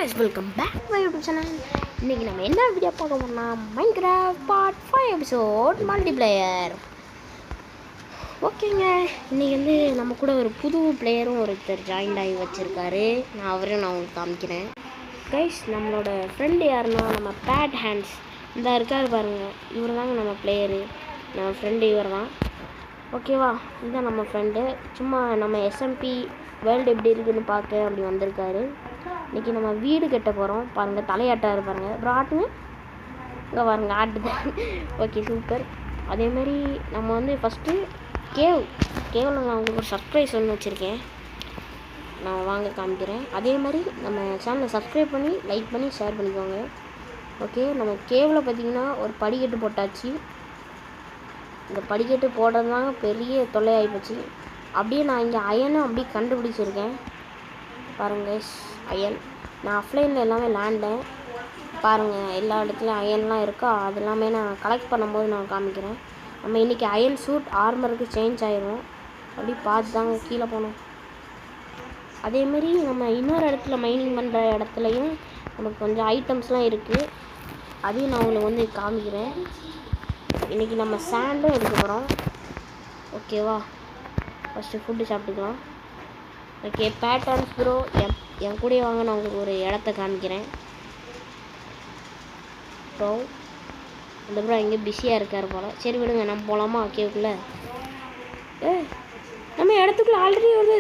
guys, welcome back to my YouTube channel. இன்னைக்கு நம்ம என்ன வீடியோ பார்க்க போறோம்னா Minecraft Part 5 எபிசோட் மல்டிப்ளேயர். ஓகேங்க, இன்னைக்கு நம்ம கூட ஒரு புது பிளேயரும் ஒருத்தர் ஜாயின் ஆகி வச்சிருக்காரு. நான் உங்களுக்கு காமிக்கிறேன். கைஸ், நம்மளோட ஃப்ரெண்டு யாருன்னா நம்ம பேட் ஹேண்ட்ஸ் இந்த இருக்காரு பாருங்க. இவர் தாங்க நம்ம பிளேயரு. நம்ம ஃப்ரெண்டு இவர் தான். ஓகேவா, இதுதான் நம்ம ஃப்ரெண்டு. சும்மா நம்ம SMP வேர்ல்டு எப்படி இருக்குன்னு பார்க்க அப்படி வந்திருக்காரு. இன்றைக்கி நம்ம வீடு கட்ட போகிறோம். பாருங்கள், தலையாட்டாரு பாருங்கள். அப்புறம் ஆட்டுங்க, இங்கே பாருங்கள் ஆட்டுது. Okay, super. அதேமாரி நம்ம ஃபஸ்ட்டு கேவில் நான் உங்களுக்கு ஒரு சர்ப்ரைஸ் ஒன்று வச்சுருக்கேன். நான் வாங்க காமிக்கிறேன். அதே மாதிரி நம்ம சேனலை சப்ஸ்கிரைப் பண்ணி லைக் பண்ணி ஷேர் பண்ணிக்கோங்க. ஓகே, நம்ம கேவில் பார்த்திங்கன்னா ஒரு படிக்கட்டு போட்டாச்சு. இந்த படிக்கட்டு போடுறது தாங்க பெரிய தொல்லையாகி போச்சு. அப்படியே நான் இங்கே அயனும் அப்படியே கண்டுபிடிச்சிருக்கேன் பாருங்கள். அயன் நான் ஆஃப்லைனில் எல்லாமே லேண்டேன் பாருங்கள். எல்லா இடத்துலையும் அயன்லாம் இருக்கா, அது எல்லாமே நான் கலெக்ட் பண்ணும்போது நான் காமிக்கிறேன். நம்ம இன்றைக்கி அயன் சூட் ஆர்மருக்கு சேஞ்ச் ஆயிரும். அப்படி பார்த்து தாங்க கீழே போனோம். அதேமாரி நம்ம இன்னொரு இடத்துல மைனிங் பண்ணுற இடத்துலையும் நமக்கு கொஞ்சம் ஐட்டம்ஸ்லாம் இருக்குது. அதையும் நான் உங்களுக்கு காமிக்கிறேன். இன்றைக்கி நம்ம சாண்டும் எடுக்க போகிறோம். ஓகேவா, ஃபஸ்ட்டு ஃபுட்டு சாப்பிட்டுக்கலாம். ஓகே, பேட்டர்ன்ஸ் ப்ரோ என் கூட வாங்க, நான் உங்களுக்கு ஒரு இடத்த காமிக்கிறேன். ப்ரோ அந்த ப்ரோ எங்கே பிஸியாக இருக்கார் போல். சரி விடுங்க, நம்ம போகலாமா கேவுக்குள்ளே? நம்ம இடத்துக்குள்ளே ஆல்ரெடி ஒரு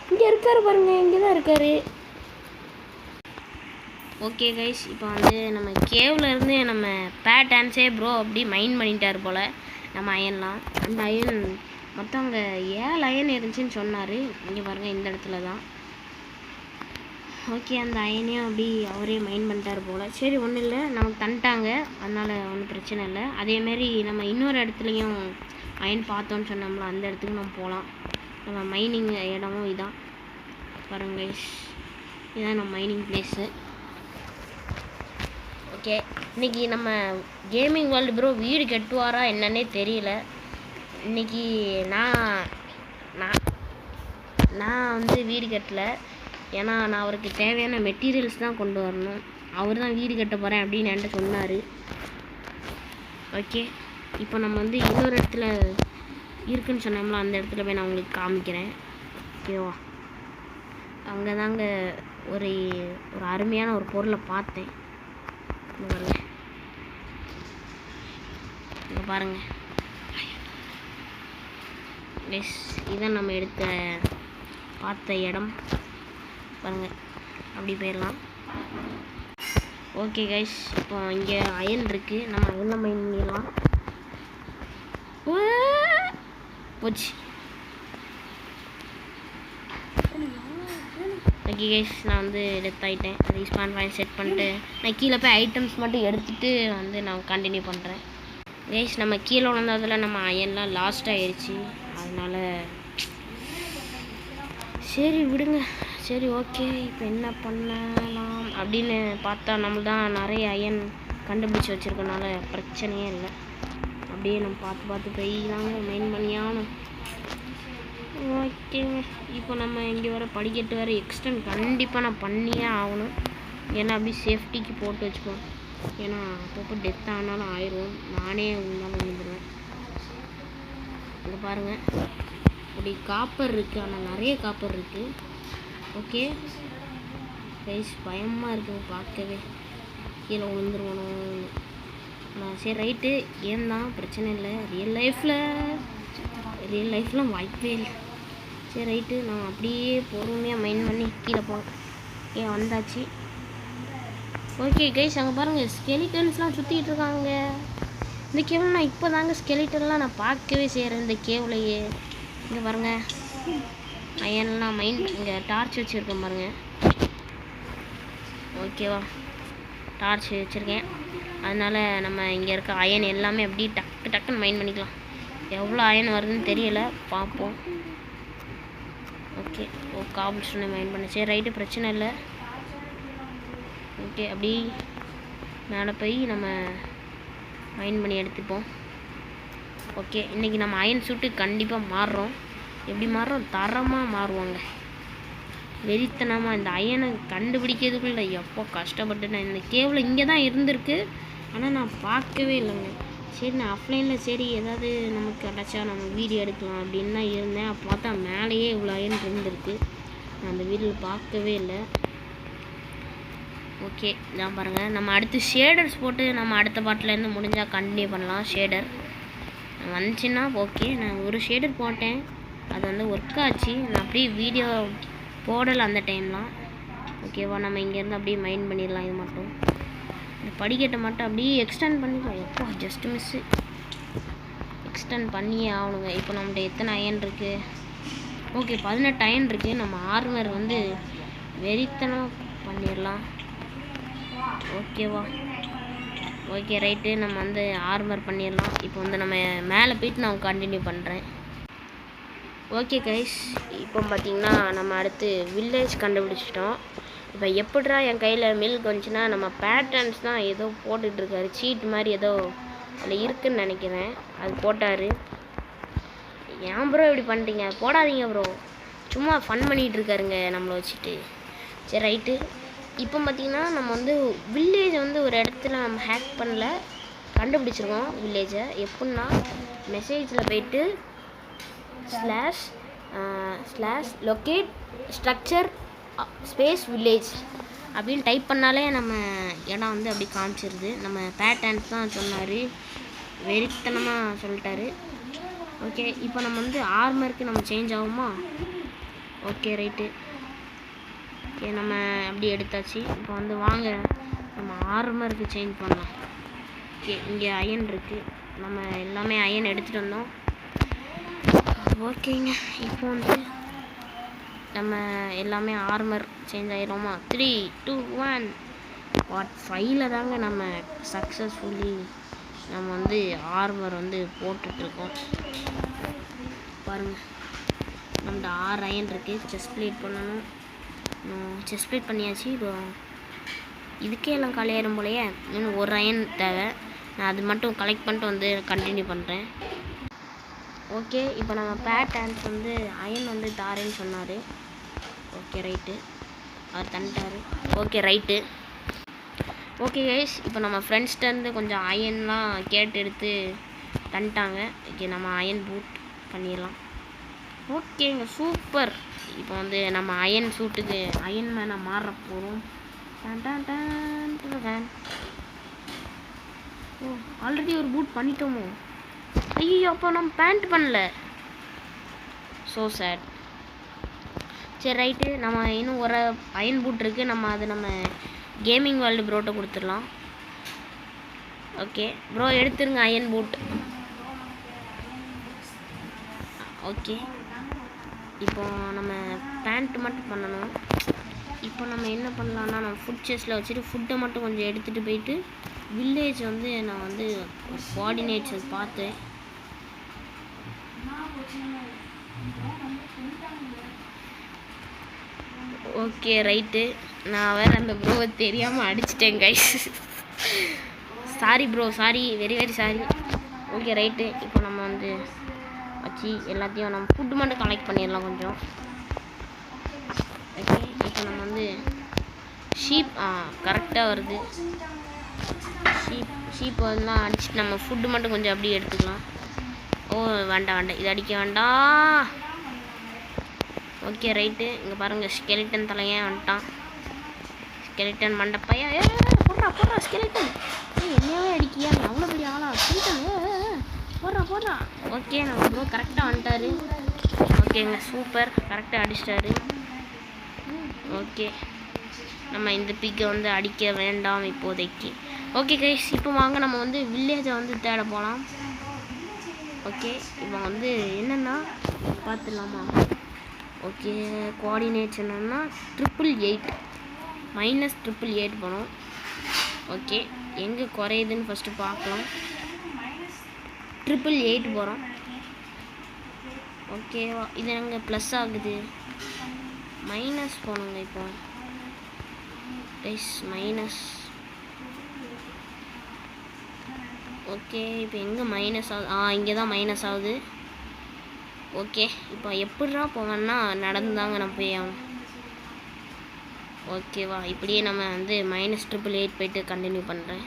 இங்கே இருக்கார் பாருங்கள், இங்கே தான் இருக்கார். ஓகே கைஸ், இப்போ நம்ம கேவில் இருந்து நம்ம பேட்டர்ன்ஸே ப்ரோ அப்படி மைண்ட் பண்ணிட்டார் போல் நம்ம அயன்லாம். அந்த அயன் மற்றவங்க 7 அயன் இருந்துச்சுன்னு சொன்னார். இங்கே பாருங்கள், இந்த இடத்துல தான். ஓகே, அந்த அயனையும் அப்படி அவரே மைண்ட் பண்ணிட்டார் போல். சரி, ஒன்றும் இல்லை, நமக்கு தந்துட்டாங்க, அதனால் ஒன்றும் பிரச்சனை இல்லை. அதேமாரி நம்ம இன்னொரு இடத்துலையும் அயன் பார்த்தோன்னு சொன்னோம்ல, அந்த இடத்துக்கு நம்ம போகலாம். நம்ம மைனிங் இடமும் இதான் பாருங்க. இதுதான் நம்ம மைனிங் பிளேஸு. ஓகே, இன்றைக்கி நம்ம கேமிங் வேர்ல்டு ப்ரோ வீடு கட்டுவாரா என்னன்னே தெரியல. இன்றைக்கி நான் வீடு கட்டலை. ஏன்னா நான் அவருக்கு தேவையான மெட்டீரியல்ஸ் தான் கொண்டு வரணும். அவர் தான் வீடு கட்ட போகிறேன் அப்படின்னு என்கிட்ட சொன்னார். ஓகே, இப்போ நம்ம இன்னொரு இடத்துல இருக்குன்னு சொன்னோம்ல, அந்த இடத்துல போய் நான் உங்களுக்கு காமிக்கிறேன். ஓகேவா, அங்கே தாங்க ஒரு அருமையான ஒரு பொருளை பார்த்தேன். இங்கே பாருங்கள். எஸ், இதான் நம்ம பார்த்த இடம் பாருங்கள். அப்படி போயிடலாம். ஓகே கைஸ், இப்போ இங்கே அயன் இருக்குது. நம்ம அயனை மைண்ட் பண்ணிடலாம். போச்சு. ஓகே கைஸ், நான் டெத் ஆகிட்டேன். ரீஸ்பான் பாயிண்ட் செட் பண்ணிட்டு நான் கீழே போய் ஐட்டம்ஸ் மட்டும் எடுத்துகிட்டு நான் கண்டினியூ பண்ணுறேன். கைஸ், நம்ம கீழே விழுந்ததில் நம்ம அயன்லாம் லாஸ்ட் ஆகிடுச்சு. அதனால் சரி விடுங்க. சரி, ஓகே, இப்போ என்ன பண்ணலாம் அப்படின்னு பார்த்தா நம்ம தான் நிறைய அயன் கண்டுபிடிச்சி வச்சுருக்கனால பிரச்சனையே இல்லை. அப்படியே நம்ம பார்த்து போய் தாங்க மெயின் பண்ணியாகணும். ஓகேங்க, இப்போ நம்ம இங்கே வர படிக்கட்டு வேறு எக்ஸ்டெண்ட் கண்டிப்பாக நான் பண்ணியே ஆகணும். ஏன்னா அப்படி சேஃப்டிக்கு போட்டு வச்சுப்போம். ஏன்னா அப்பப்போ டெத் ஆனாலும் ஆயிடுவோம். நானே இருந்தாலும் விழுந்துடுவேன். இங்கே பாருங்கள், அப்படி காப்பர் இருக்குது, ஆனால் நிறைய காப்பர் இருக்குது. ஓகே கைஸ், பயமாக இருக்குது பார்க்கவே. கீழே விழுந்துருவணும். நான் சரி ரைட்டு, ஏன் தான் பிரச்சனை இல்லை. ரியல் லைஃப்பில் வாய்ப்பே இல்லை. சரி ரைட்டு, நான் அப்படியே பொறுமையாக மைண்ட் பண்ணி கீழே போகிறேன். ஓகே, வந்தாச்சு. ஓகே கைஸ், அங்கே பாருங்கள், ஸ்கெலிட்டன்ஸ்லாம் சுற்றிக்கிட்டு இருக்காங்க. இந்த கேவில் நான் இப்போ தாங்க ஸ்கெலிட்டன்லாம் நான் பார்க்கவே செய்கிறேன் இந்த கேவ்லையே. இங்கே பாருங்கள், அயன்லாம் மைண்ட் இங்கே டார்ச் வச்சுருக்கேன் பாருங்கள். ஓகேவா, டார்ச் வச்சுருக்கேன். அதனால் நம்ம இங்கே இருக்க அயன் எல்லாமே அப்படி டக்குன்னு மைண்ட் பண்ணிக்கலாம். எவ்வளோ அயன் வருதுன்னு தெரியல, பார்ப்போம். ஓகே, காபிள் ஸ்டோனை மைண்ட் பண்ண. சரி ரைட்டு, பிரச்சனை இல்லை. ஓகே, அப்படி மேலே போய் நம்ம மைண்ட் பண்ணி எடுத்துப்போம். ஓகே, இன்றைக்கி நம்ம அயன் சூட்டு கண்டிப்பாக மாறுறோம். எப்படி மாறுறோம்? தரமாக மாறுவாங்க. வெறித்தனமாக இந்த அயனை கண்டுபிடிக்கிறதுக்குள்ள எப்போ கஷ்டப்பட்டு நான் இந்த கேவில் இங்கே தான் இருந்திருக்கு, ஆனால் நான் பார்க்கவே இல்லைங்க. சரி நான் ஆஃப்லைனில் சரி ஏதாவது நமக்கு கிடச்சா நம்ம வீடியோ எடுக்கலாம் அப்படின்னு தான் இருந்தேன். பார்த்தா மேலேயே இவ்வளோ அயன் இருந்திருக்கு, நான் அந்த வீடியோவில் பார்க்கவே இல்லை. ஓகே நான் பாருங்கள், நம்ம அடுத்து ஷேடர்ஸ் போட்டு நம்ம அடுத்த பாட்டிலேருந்து முடிஞ்சால் கண்டினியூ பண்ணலாம். ஷேடர் வந்துச்சுன்னா ஓகே. நான் ஒரு ஷேடர் போட்டேன், அது வந்து ஒர்க் ஆச்சு. நான் அப்படியே வீடியோ போடலை அந்த டைம்லாம். ஓகேவா, நம்ம இங்கேருந்து அப்படியே மைண்ட் பண்ணிடலாம். இது மட்டும் இந்த படிக்கட்டை மட்டும் அப்படியே எக்ஸ்டெண்ட் பண்ணிடலாம். எப்போ ஜஸ்ட் மிஸ்ஸு எக்ஸ்டெண்ட் பண்ணியே ஆகணுங்க. இப்போ நம்மகிட்ட எத்தனை அயன் இருக்குது? ஓகே 18 அயன் இருக்குது. நம்ம ஆர்மர் வந்து வெறித்தனம் பண்ணிடலாம். ஓகேவா, ஓகே ரைட்டு, நம்ம வந்து ஆர்மர் பண்ணிடலாம். இப்போ வந்து நம்ம மேலே போயிட்டு நான் கண்டினியூ பண்ணுறேன். ஓகே கைஸ், இப்போ பார்த்திங்கன்னா நம்ம அடுத்து வில்லேஜ் கண்டுபிடிச்சிட்டோம். இப்போ எப்படிரா என் கையில் மில்க் வந்துச்சுன்னா, நம்ம பேட்டர்ன்ஸ் தான் ஏதோ போட்டுட்ருக்காரு, சீட் மாதிரி ஏதோ அதில் இருக்குதுன்னு நினைக்கிறேன். அது போட்டார். ஏன் ப்ரோ இப்படி பண்ணிட்டீங்க? போடாதீங்க ப்ரோ, சும்மா ஃபன் பண்ணிகிட்டு இருக்காருங்க நம்மளை வச்சுட்டு. சரி ரைட்டு, இப்போ பார்த்திங்கன்னா நம்ம வந்து வில்லேஜை வந்து ஒரு இடத்துல நம்ம ஹேக் பண்ணல, கண்டுபிடிச்சிருக்கோம் வில்லேஜை. எப்படின்னா மெசேஜில் போயிட்டு slash locate structure space village அப்படின்னு டைப் பண்ணாலே நம்ம இடம் வந்து அப்படி காமிச்சிருது. நம்ம பேட்டர்ன்ஸ் தான் சொன்னார், வெறித்தனமாக சொல்லிட்டாரு. ஓகே இப்போ நம்ம வந்து ஆர்மருக்கு நம்ம சேஞ்ச் ஆகுமா? ஓகே ரைட்டு, ஓகே நம்ம அப்படி எடுத்தாச்சு. இப்போ வந்து வாங்க நம்ம ஆர்மருக்கு சேஞ்ச் பண்ணலாம். ஓகே இங்கே அயன் இருக்குது, நம்ம எல்லாமே அயன் எடுத்துகிட்டு வந்தோம். ஓகேங்க, இப்போ வந்து நம்ம எல்லாமே ஆர்மர் சேஞ்ச் ஆகிடுவோமா? 3 2 1 பார்ட் 5ல் தாங்க நம்ம சக்ஸஸ்ஃபுல்லி நம்ம வந்து ஆர்மர் வந்து போட்டுட்ருக்கோம். பாருங்கள் நம்மகிட்ட 6 அயன் இருக்குது. செஸ்ட் பிளேட் பண்ணணும், செஸ்ட் பிளேட் பண்ணியாச்சு. இப்போ இதுக்கே எல்லாம் காலியாயிரும் போலையே. இன்னும் ஒரு அயன் தேவை, நான் அது மட்டும் கலெக்ட் பண்ணிட்டு வந்து கண்டினியூ பண்ணுறேன். ஓகே இப்போ நம்ம பேட்டர்ன்ஸ் வந்து அயன் வந்து தாரேன்னு சொன்னார். ஓகே ரைட்டு, அவர் தந்துட்டார். ஓகே ரைட்டு, ஓகே கைஸ், இப்போ நம்ம ஃப்ரெண்ட்ஸ்டேருந்து கொஞ்சம் அயன்லாம் கேட்டு எடுத்து தந்துட்டாங்க. ஓகே நம்ம அயன் பூட் பண்ணிடலாம். ஓகேங்க சூப்பர். இப்போ வந்து நம்ம அயன் சூட்டுக்கு அயன் மேனை மாற போகிறோம். ஓ ஆல்ரெடி ஒரு பூட் பண்ணிட்டோமோ? ஐயோ அப்போ நம்ம பேண்ட் பண்ணல, ஸோ சேட். சரி ரைட்டு, நம்ம இன்னும் ஒரு அயன் பூட் இருக்குது, நம்ம அது நம்ம கேமிங் வேர்ல்டு ப்ரோட்ட கொடுத்துடலாம். ஓகே ப்ரோ எடுத்துருங்க அயன் பூட். ஓகே இப்போ நம்ம பேண்ட் மட்டும் பண்ணணும். இப்போ நம்ம என்ன பண்ணலான்னா, நம்ம ஃபுட் செஸ்ட்டில் வச்சுட்டு ஃபுட்டை மட்டும் கொஞ்சம் எடுத்துகிட்டு போயிட்டு வில்லேஜ் வந்து நான் வந்து கோஆர்டினேட்ஸ் பார்த்தேன். ஓகே ரைட்டு, நான் வேறு அந்த ப்ரோவை தெரியாமல் அடிச்சிட்டேன் guys. Sorry bro, sorry, very very sorry. Okay right, இப்போ நம்ம வந்து வச்சு எல்லாத்தையும் நம்ம ஃபுட்டு மட்டும் கலெக்ட் பண்ணிடலாம் கொஞ்சம். ஓகே இப்போ நம்ம வந்து ஷீப் கரெக்டாக வருது. ஷீப் வந்து அடிச்சுட்டு நம்ம ஃபுட்டு மட்டும் கொஞ்சம் அப்படியே எடுத்துக்கலாம். ஓ வேண்டாம், இது அடிக்க வேண்டாம். ஓகே ரைட்டு, இங்கே பாருங்கள் ஸ்கெலிட்டன் தலையே வந்துட்டான். ஸ்கெலிட்டன் மண்டப்பையா போடுறா ஸ்கெலிட்டன். என்னையாவே அடிக்கியா? அவ்வளோ பெரிய ஆளா ஸ்கெலிட்டன்? போடுறா. ஓகே நம்ம ப்ரோ கரெக்டாக வந்துட்டாரு. ஓகேங்க சூப்பர், கரெக்டாக அடிச்சிட்டாரு. ஓகே நம்ம இந்த பிக்கை வந்து அடிக்க வேண்டாம் இப்போதைக்கு. ஓகே கைஸ், இப்போ வாங்க நம்ம வந்து வில்லேஜை வந்து தேட போகலாம். ஓகே இப்போ வந்து என்னென்னா பார்த்துடலாமா? ஓகே கோஆர்டினேட்ஸ் என்னென்னா -888 -888 போனோம். ஓகே எங்கே குறையுதுன்னு ஃபஸ்ட்டு பார்க்கலாம். 888 போகிறோம். ஓகேவா, இது எங்கே ப்ளஸ் ஆகுது? மைனஸ் போகணுங்க இப்போ. மைனஸ். ஓகே இப்போ எங்கே மைனஸ் ஆகுது? இங்கே தான் மைனஸ் ஆகுது. ஓகே இப்போ எப்படிடா போவேன்னா நடந்து தாங்க நான் போய் ஆகணும். ஓகேவா, இப்படியே நம்ம வந்து -888 போயிட்டு கண்டினியூ பண்ணுறேன்.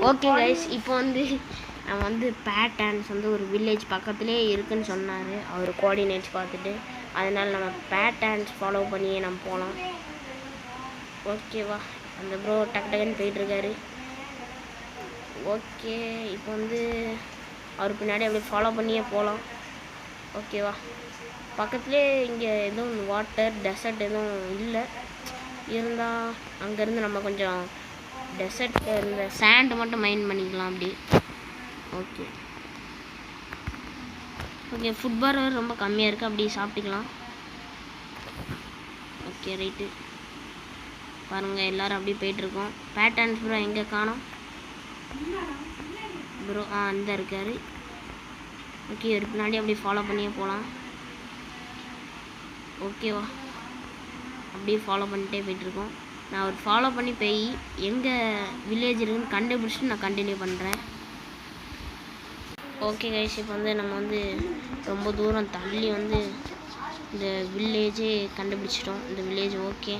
ஓகே கைஸ், இப்போ வந்து நான் வந்து பேட் ஹேண்ட்ஸ் வந்து ஒரு வில்லேஜ் பக்கத்துலேயே இருக்குன்னு சொன்னார் அவர் கோஆர்டினேட்ஸ் பார்த்துட்டு. அதனால் நம்ம பேட் ஹேண்ட்ஸ் ஃபாலோ பண்ணியே நம்ம போகலாம். ஓகேவா, அந்த ப்ரோ டக்கு டக்குன்னு போயிட்டுருக்காரு. ஓகே, இப்போ வந்து அவர் பின்னாடி அப்படியே ஃபாலோ பண்ணியே போகலாம். ஓகேவா, பக்கத்துலேயே இங்கே எதுவும் வாட்டர் டெசர்ட் எதுவும் இல்லை, இருந்தால் அங்கேருந்து நம்ம கொஞ்சம் டெசர்ட் இந்த சாண்ட் மட்டும் மைண்ட் பண்ணிக்கலாம் அப்படி. ஓகே ஓகே, ஃபுட் பார் ரொம்ப கம்மியாக இருக்குது, அப்படி சாப்பிட்டுக்கலாம். ஓகே ரைட்டு, பாருங்கள் எல்லோரும் அப்படியே போயிட்டுருக்கோம். பேட்டர்ன்ஸ் ப்ரோ எங்கே காணோம் ப்ரோ? அந்த இருக்கார். ஓகே, ஒரு பின்னாடி அப்படியே ஃபாலோ பண்ணியே போகலாம். ஓகேவா, அப்படியே ஃபாலோ பண்ணிட்டே போயிட்டுருக்கோம். நான் ஒரு ஃபாலோ பண்ணி போய் எங்கே வில்லேஜ் இருக்குன்னு கண்டுபிடிச்சிட்டு நான் கண்டினியூ பண்ணுறேன். ஓகே கைஸ், இப்போ வந்து நம்ம வந்து ரொம்ப தூரம் தள்ளி வந்து இந்த வில்லேஜே கண்டுபிடிச்சிட்டோம். இந்த வில்லேஜ் ஓகே,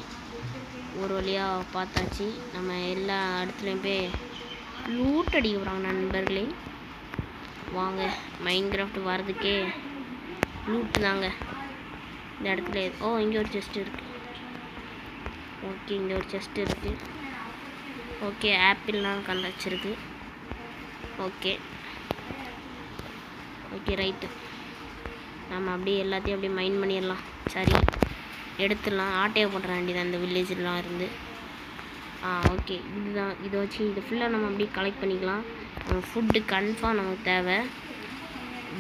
ஒரு வழியாக பார்த்தாச்சு. நம்ம எல்லா இடத்துலையும் போய் லூட் அடிக்க போகிறாங்க நண்பர்களே. வாங்க, மைன்கிராஃப்ட் வர்றதுக்கே லூட்டு தாங்க இந்த இடத்துல. இங்கே ஒரு செஸ்ட் இருக்குது. ஓகே, இங்கே ஒரு செஸ்ட் இருக்குது. ஓகே, ஆப்பிள்லாம் கண்டாச்சிருக்கு. ஓகே ஓகே ரைட்டு, நம்ம அப்படியே எல்லாத்தையும் அப்படியே மைண்ட் பண்ணிடலாம். சரி, எடுத்துடலாம். ஆட்டையை போட்டுற வேண்டியதான் இந்த வில்லேஜ்லாம் இருந்து. ஓகே, இதுதான். இதை வச்சு இது ஃபுல்லாக நம்ம அப்படியே கலெக்ட் பண்ணிக்கலாம். ஃபுட்டு கன்ஃபார்ம் நமக்கு தேவை.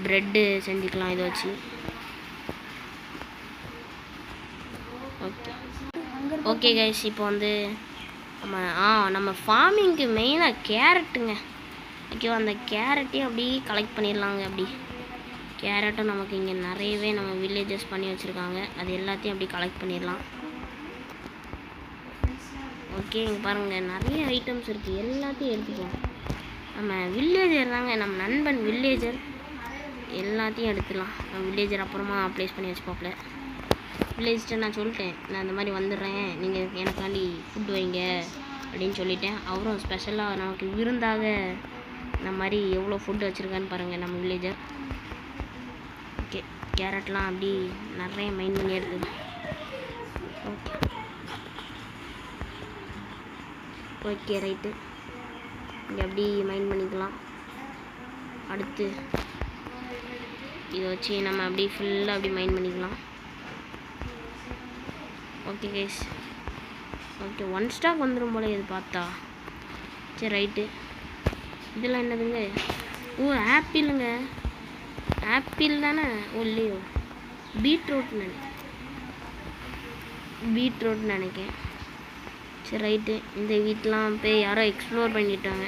ப்ரெட்டு செஞ்சுக்கலாம் இதை வச்சு. ஓகே ஓகே கைஸ், இப்போ வந்து நம்ம ஃபார்மிங்க்கு மெயினாக கேரட்டுங்க. ஓகேவா, அந்த கேரட்டையும் அப்படியே கலெக்ட் பண்ணிடலாங்க. அப்படி கேரட்டும் நமக்கு இங்கே நிறையவே நம்ம வில்லேஜஸ் பண்ணி வச்சுருக்காங்க, அது எல்லாத்தையும் அப்படி கலெக்ட் பண்ணிடலாம். ஓகே, இங்கே பாருங்கள் நிறைய ஐட்டம்ஸ் இருக்குது, எல்லாத்தையும் எடுத்துக்கலாம். நம்ம வில்லேஜர் தாங்க, நம்ம நண்பன் வில்லேஜர், எல்லாத்தையும் எடுத்துக்கலாம். நம்ம வில்லேஜர் அப்புறமா ப்ளேஸ் பண்ணி வச்சுப்போம்ல. வில்லேஜ்கிட்ட நான் சொல்லிட்டேன், நான் இந்த மாதிரி வந்துடுறேன், நீங்கள் எனக்காண்டி ஃபுட் வைங்க அப்படின்னு சொல்லிட்டேன். அவரும் ஸ்பெஷலாக நமக்கு விருந்தாக இந்த மாதிரி எவ்வளோ ஃபுட் வச்சுருக்கான்னு பாருங்கள் நம்ம வில்லேஜர். ஓகே, கேரட்லாம் அப்படி நிறைய மைண்ட் பண்ணி எடுத்துக்கலாம். ஓகே ஓகே ரைட்டு, இங்கே அப்படி மைண்ட் பண்ணிக்கலாம். அடுத்து இதை வச்சு நம்ம அப்படி ஃபுல்லாக அப்படி மைண்ட் பண்ணிக்கலாம். ஓகே கைஸ், ஓகே 1 ஸ்டாக் வந்துடும் போல இது பார்த்தா. சரி ரைட்டு, இதெல்லாம் என்னதுங்க? ஆப்பிளுங்க, ஆப்பிள் தானே? இல்லையோ, பீட்ரூட்னு நினைக்கிறேன். சரி ரைட்டு, இந்த வீட்டெலாம் போய் யாரோ எக்ஸ்ப்ளோர் பண்ணிட்டாங்க.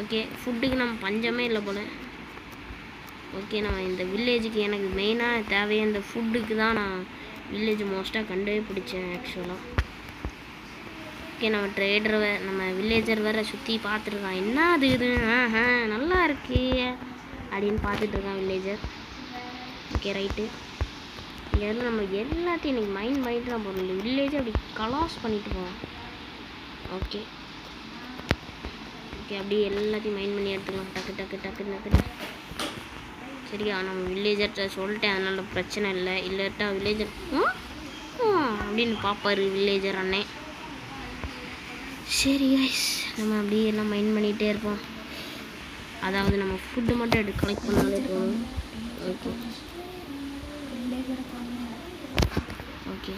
ஓகே, ஃபுட்டுக்கு நம்ம பஞ்சமே இல்லை போல். ஓகே, நான் இந்த வில்லேஜுக்கு எனக்கு மெயினாக தேவையே இந்த ஃபுட்டுக்கு தான் நான் வில்லேஜ் மோஸ்ட்டாக கண்டே பிடிச்சேன் ஆக்சுவலாக. ஓகே, நம்ம வில்லேஜர் வேறு சுற்றி பார்த்துருக்கான். என்ன அது இது நல்லா இருக்கு அப்படின்னு பார்த்துட்ருக்கான் வில்லேஜர். ஓகே ரைட்டு, இங்கேருந்து நம்ம எல்லாத்தையும் இன்றைக்கி மைண்ட் பண்ணிட்டு தான் போகணும். இந்த வில்லேஜை அப்படி கலாஸ் பண்ணிட்டு போவோம். ஓகே ஓகே, அப்படியே எல்லாத்தையும் மைண்ட் பண்ணி எடுத்துக்கலாம். டக்கு டக்கு டக்கு டக்கு. சரியா, நம்ம வில்லேஜர்கிட்ட சொல்லிட்டேன், அதனால பிரச்சனை இல்லை. இல்லாட்டா வில்லேஜர் அப்படின்னு பார்ப்பார் வில்லேஜர் அண்ணே. சரி கைஸ், நம்ம அப்படியே எல்லாம் மைண்ட் பண்ணிகிட்டே இருப்போம். அதாவது நம்ம ஃபுட்டு மட்டும் கலெக்ட் பண்ணாலே போதும். ஓகே ஓகே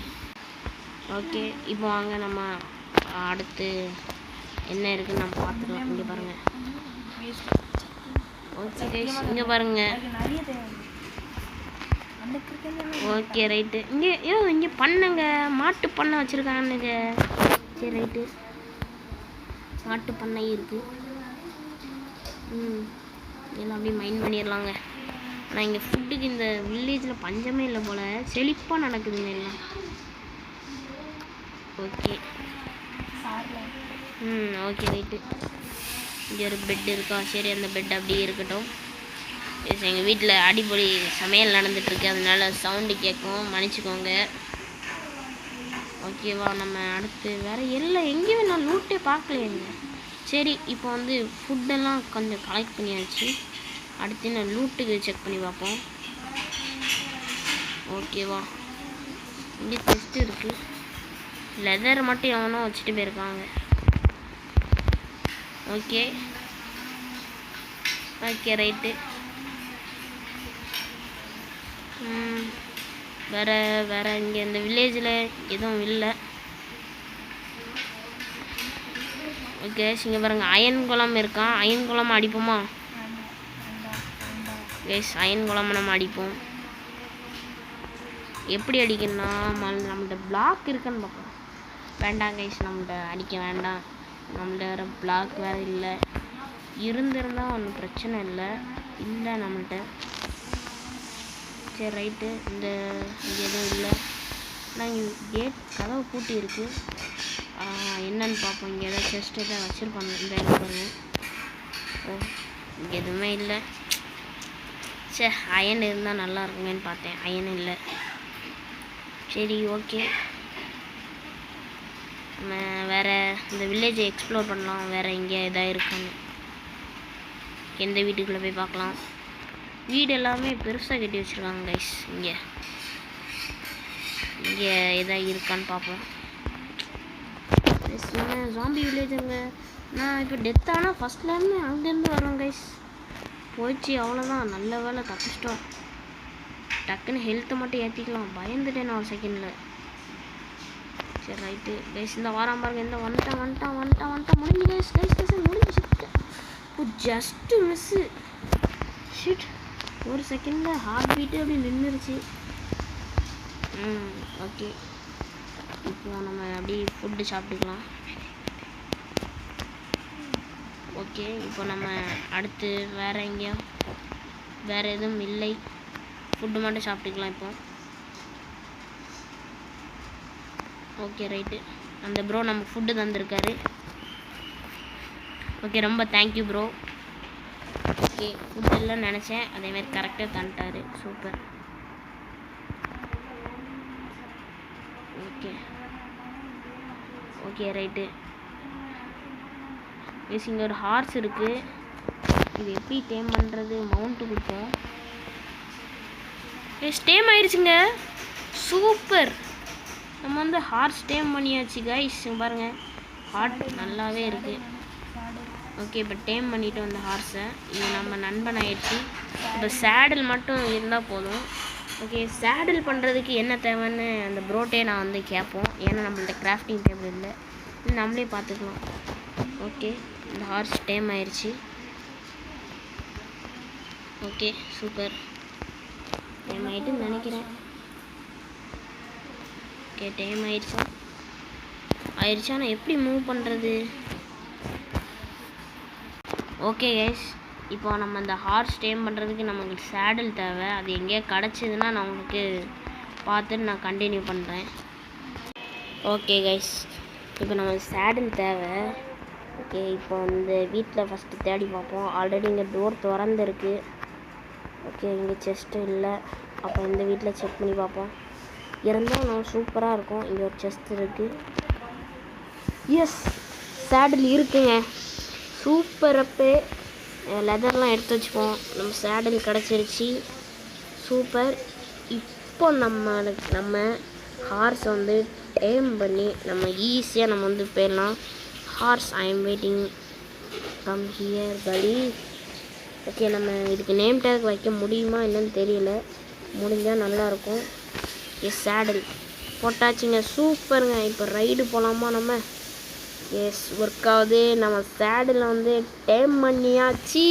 ஓகே, இப்போ வாங்க நம்ம அடுத்து என்ன இருக்குன்னு நம்ம பார்த்துக்கலாம். இங்கே பாருங்கள். ஓகே கைஸ், இங்கே பாருங்கள். ஓகே ரைட்டு, இங்கே பண்ணுங்க, மாட்டு பண்ணை வச்சுருக்கானுங்க. சரி ரைட்டு, மாட்டு பண்ணை இருக்குது. எல்லாம் அப்படியே மைண்ட் பண்ணிடலாங்க. ஆனால் இங்கே ஃபுட்டுக்கு இந்த வில்லேஜில் பஞ்சமே இல்லை போல், செழிப்பாக நடக்குதுங்க எல்லாம். ஓகே ஓகே ரைட்டு, இங்கே ஒரு பெட் இருக்கா? சரி, அந்த பெட் அப்படியே இருக்கட்டும். எங்கள் வீட்டில் அடிப்பொடி சமையல் நடந்துகிட்ருக்கு, அதனால சவுண்டு கேட்கும், மன்னிச்சிக்கோங்க. ஓகேவா, நம்ம அடுத்து வேறு எங்கேயுமே நான் லூட்டே பார்க்கலையேங்க. சரி, இப்போ வந்து ஃபுட்டெல்லாம் கொஞ்சம் கலெக்ட் பண்ணியாச்சு. அடுத்து நான் லூட்டுக்கு செக் பண்ணி பார்ப்போம். ஓகேவா, இங்கே டெஸ்ட் இருக்குது. லெதர் மட்டும் எவனோ வச்சுட்டு போயிருக்காங்க. Okay right. வேறு இங்கே இந்த வில்லேஜில் எதுவும் இல்லை. ஓகே, இங்கே பாருங்கள் அயன் குளம் இருக்கான். அயன் குளம் அடிப்போமா? கைஸ், அயன் குளம் நம்ம அடிப்போம். எப்படி அடிக்கணும்னா நம்மள்ட்ட பிளாக் இருக்குன்னு பார்ப்போம். வேண்டாம் கைஸ், நம்மள்ட்ட அடிக்க வேண்டாம். நம்மள்ட்ட வேறு பிளாக் வேறு இல்லை. இருந்திருந்தால் ஒன்றும் பிரச்சனை இல்லை நம்மள்ட்ட. சரி ரைட்டு. இங்கே எதுவும் இல்லை. ஆனால் இங்கே கேட் கதவு பூட்டி இருக்குது. என்னன்னு பார்ப்போம். இங்கே ஏதாவது செஸ்ட் எதாவது வச்சுருப்பாங்க. இந்த இடம் பாருங்கள். ஓ, இங்கே எதுவுமே இல்லை. சே, அயன் இருந்தால் நல்லா இருக்குங்கன்னு பார்த்தேன். அயன் இல்லை. சரி, ஓகே. நம்ம வேறு இந்த வில்லேஜை எக்ஸ்ப்ளோர் பண்ணலாம். வேறு எங்கே எதாவது இருக்கான்னு எந்த வீட்டுக்குள்ளே போய் பார்க்கலாம். வீடு எல்லாமே பெருசாக கட்டி வச்சுருக்காங்க கைஸ். இங்கே எதாவது இருக்கான்னு பார்ப்போம். ஜாம்பி வில்லேஜுங்க. நான் இப்போ டெத் ஆனால் ஃபஸ்ட்லேருந்து அங்கேருந்து வரேன் கைஸ். போயிடுச்சு, அவ்வளோதான். நல்ல வேலை தப்பிச்சிட்டோம். டக்குன்னு ஹெல்த்தை மட்டும் ஏற்றிக்கலாம். பயந்துட்டேன் நான் ஒரு செகண்டில். சரி ரைட்டு கைஸ், இந்த வாரம் பாருங்க. இந்த வந்துட்டான் முடிஞ்சு கைஸ் முடிஞ்சு. Just miss. ஷிட், ஒரு செகண்டில் ஹார்ட் பீட்டு அப்படி நின்றுருச்சு. ஓகே, இப்போ நம்ம அப்படி ஃபுட்டு சாப்பிட்டுக்கலாம். ஓகே, இப்போ நம்ம அடுத்து வேறு எங்கேயும் வேறு எதுவும் இல்லை. ஃபுட்டு மட்டும் சாப்பிட்டுக்கலாம் இப்போ. Okay right. அந்த ப்ரோ நமக்கு ஃபுட்டு தந்திருக்காரு. ஓகே, ரொம்ப தேங்க்யூ ப்ரோ. ஓகே, ஃபுட் இல்லைன்னு நினச்சேன். அதேமாதிரி கரெக்டாக தந்துட்டாரு. சூப்பர். Okay right. இங்கே ஒரு ஹார்ஸ் இருக்குது. இது எப்படி டேம் பண்ணுறது? மவுண்ட்டு கொடுத்தோம். டேம் ஆயிடுச்சுங்க. சூப்பர். நம்ம வந்து ஹார்ஸ் டேம் பண்ணியாச்சு கைஸ். பாருங்கள், ஹார்ட் நல்லாவே இருக்குது. ஓகே, இப்போ டேம் பண்ணிவிட்டு வந்த ஹார்ஸை. இது நம்ம நண்பன் ஆயிடுச்சு. இப்போ சேடில் மட்டும் இருந்தால் போதும். ஓகே, சேடில் பண்ணுறதுக்கு என்ன தேவைன்னு அந்த ப்ரோட்டே நான் வந்து கேட்போம். ஏன்னா நம்மள்ட்ட கிராஃப்டிங் டேபிள் இல்லை. இது நம்மளே பார்த்துக்கலாம். ஓகே, இந்த ஹார்ஸ் டேம் ஆயிடுச்சு. Okay, super. டேம் ஆகிட்டுன்னு நினைக்கிறேன். ஓகே, டேம் ஆயிடுச்சா? ஆனால் எப்படி மூவ் பண்ணுறது? ஓகே கைஸ், இப்போ நம்ம இந்த ஹார்ஸ் டேம் பண்ணுறதுக்கு நமக்கு சேடில் தேவை. அது எங்கேயா கிடச்சிதுன்னா நான் உங்களுக்கு பார்த்துட்டு நான் கண்டினியூ பண்ணுறேன். ஓகே கைஸ், இப்போ நமக்கு சேடில் தேவை. ஓகே, இப்போ வந்து வீட்டில் ஃபஸ்ட்டு தேடி பார்ப்போம். ஆல்ரெடி இங்கே டோர் திறந்துருக்கு. ஓகே, இங்கே செஸ்ட்டு இல்லை. அப்போ இந்த வீட்டில் செக் பண்ணி பார்ப்போம். இருந்தால் நான் சூப்பராக இருக்கும். இங்கே ஒரு செஸ்ட் இருக்குது. எஸ், சேடில் இருக்குங்க. சூப்பர். அப்போ லெதர்லாம் எடுத்து வச்சுப்போம். நம்ம சேடில் கிடச்சிருச்சு. சூப்பர். இப்போ நம்ம ஹார்ஸ் வந்து டேம் பண்ணி நம்ம ஈஸியாக நம்ம வந்து போயிடலாம். Horse, I am waiting, come here படி. ஓகே, நம்ம இதுக்கு நேம் டேக் வைக்க முடியுமா என்னன்னு தெரியல. முடிஞ்சால் நல்லாயிருக்கும். எஸ், சேடில் போட்டாச்சுங்க. சூப்பருங்க. இப்போ ரைடு போகலாமா நம்ம? எஸ், ஒர்க் ஆகுது. நம்ம சேடில் வந்து டேம் பண்ணியாச்சு.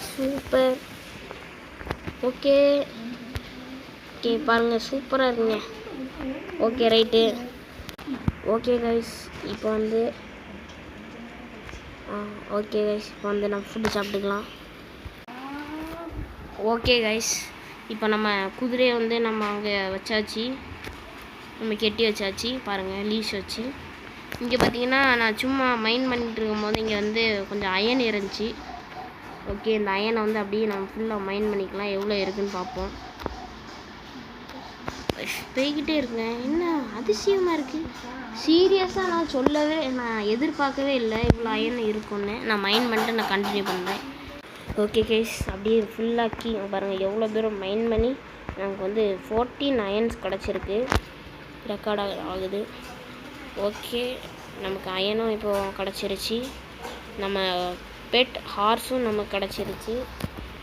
சூப்பர். ஓகே பாருங்கள், சூப்பராக இருக்குங்க. Okay right. ஓகே கைஸ், இப்போ வந்து நம்ம ஃபுட்டு சாப்பிட்டுக்கலாம். ஓகே கைஸ், இப்போ நம்ம குதிரையை வந்து நம்ம அங்கே வச்சாச்சு. நம்ம கெட்டி வச்சாச்சு. பாருங்கள், லீஷ் வச்சு. இங்கே பார்த்தீங்கன்னா நான் சும்மா மைண்ட் பண்ணிட்டு இருக்கும்போது இங்கே வந்து கொஞ்சம் அயன் இருந்துச்சு. ஓகே, இந்த அயனை வந்து அப்படியே நம்ம ஃபுல்லாக மைண்ட் பண்ணிக்கலாம். எவ்வளோ இருக்குதுன்னு பார்ப்போம். போய்கிட்டே இருக்கேன். என்ன அதிசயமாக இருக்குது. சீரியஸாக நான் எதிர்பார்க்கவே இல்லை இவ்வளோ அயன் இருக்குன்னு. நான் மைண்ட் பண்ணிட்டு நான் கண்டினியூ பண்ணுறேன். ஓகே கைஸ், அப்படியே ஃபுல்லாக்கி பாருங்கள் எவ்வளோ தூரம் மைண்ட் பண்ணி நமக்கு வந்து 14 அயன்ஸ் கிடச்சிருக்கு. ரெக்கார்ட் ஆகுது. ஓகே, நமக்கு அயனும் இப்போது கிடச்சிருச்சு. நம்ம பெட் ஹார்ஸும் நமக்கு கிடச்சிருச்சு.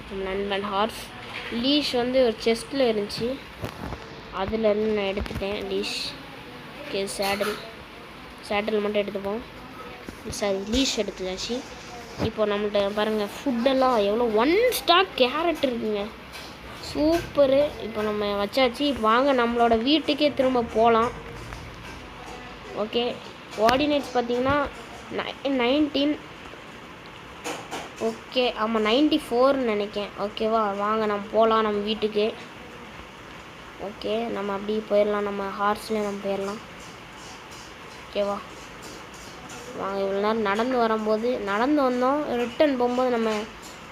நம்ம நண்பன் ஹார்ஸ். லீஷ் வந்து ஒரு செஸ்ட்டில் இருந்துச்சு, அதுலேருந்து நான் எடுத்துட்டேன் லீஷ். ஓகே, சேடல் மட்டும் எடுத்துப்போம். சாரி, லீஷ் எடுத்துக்காச்சு. இப்போ நம்மள்ட்ட பாருங்கள் ஃபுட்டெல்லாம் எவ்வளோ 1 ஸ்டார் கேரட் இருக்குங்க. சூப்பரு. இப்போ நம்ம வச்சாச்சு. வாங்க நம்மளோட வீட்டுக்கே திரும்ப போகலாம். ஓகே, கோஆர்டினேட்ஸ் பார்த்திங்கன்னா 19. ஓகே, ஆமாம் 94ன்னு நினைக்கேன். ஓகேவா, வாங்க நம்ம போகலாம் நம்ம வீட்டுக்கு. ஓகே, நம்ம அப்படியே போயிடலாம். நம்ம ஹார்ஸ்லேயே நம்ம போயிடலாம். ஓகேவா, வாங்க. இவ்வளோ நேரம் நடந்து வந்தோம். ரிட்டன் போகும்போது நம்ம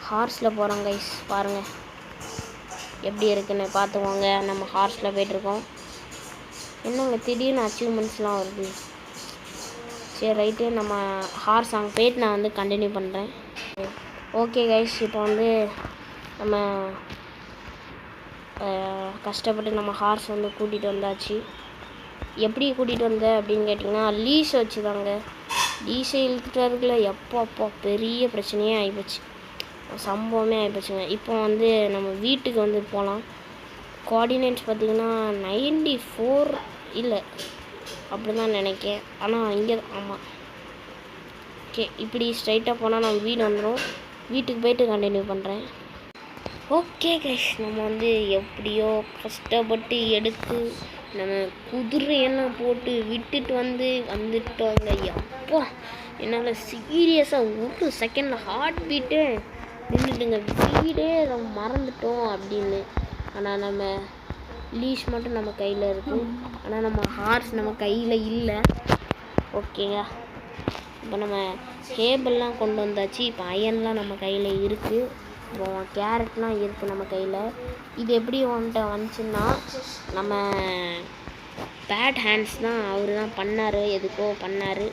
ஹார்ஸில் போகிறோம் கைஸ். பாருங்கள் எப்படி இருக்குன்னு பார்த்துக்கோங்க. நம்ம ஹார்ஸில் போய்ட்டுருக்கோம். என்னங்க திடீர்னு அச்சீவ்மெண்ட்ஸ்லாம் வருது. சரி, ரைட்டு. நம்ம ஹார்ஸ் அங்கே போயிட்டு நான் வந்து கண்டினியூ பண்ணுறேன். ஓகே கைஸ், இப்போ வந்து நம்ம கஷ்டப்பட்டு நம்ம ஹார்ஸ் வந்து கூட்டிகிட்டு வந்தாச்சு. எப்படி கூட்டிகிட்டு வந்தேன் அப்படின்னு கேட்டிங்கன்னா லீஷை வச்சு தாங்க. லீஷை இழுத்துட்டாருக்குள்ள எப்போ பெரிய பிரச்சனையே ஆகிப்போச்சு, சம்பவமே ஆகிப்போச்சுங்க. இப்போ வந்து நம்ம வீட்டுக்கு வந்து போகலாம். கோஆர்டினேட்ஸ் பார்த்திங்கன்னா 94 இல்லை அப்படி தான் நினைக்கேன். ஆனால் இங்கே ஆமாம். ஓகே, இப்படி ஸ்ட்ரைட்டாக போனால் நம்ம வீடு வந்துடும். வீட்டுக்கு போய்ட்டு கண்டினியூ பண்ணுறேன். ஓகே கைஸ், நம்ம வந்து எப்படியோ கஷ்டப்பட்டு எடுத்து நம்ம குதிரையெல்லாம் போட்டு விட்டுட்டு வந்துட்டோங்க. எப்போ என்னால் சீரியஸாக ஒரு செகண்டில் ஹார்ட் பீட்டு நின்றுட்டுங்க. வீடே நம்ம மறந்துட்டோம் அப்படின்னு. ஆனால் நம்ம லீஷ் மட்டும் நம்ம கையில் இருக்குது. ஆனால் நம்ம ஹார்ஸ் நம்ம கையில் இல்லை. ஓகேங்க, இப்போ நம்ம கேபிள்லாம் கொண்டு வந்தாச்சு. இப்போ அயன்லாம் நம்ம கையில் இருக்குது. இப்போ கேரட்லாம் இருக்குது நம்ம கையில். இது எப்படி வந்துச்சுன்னா நம்ம பேட் ஹேண்ட்ஸ் தான். அவர் தான் பண்ணார், எதுக்கோ பண்ணார்,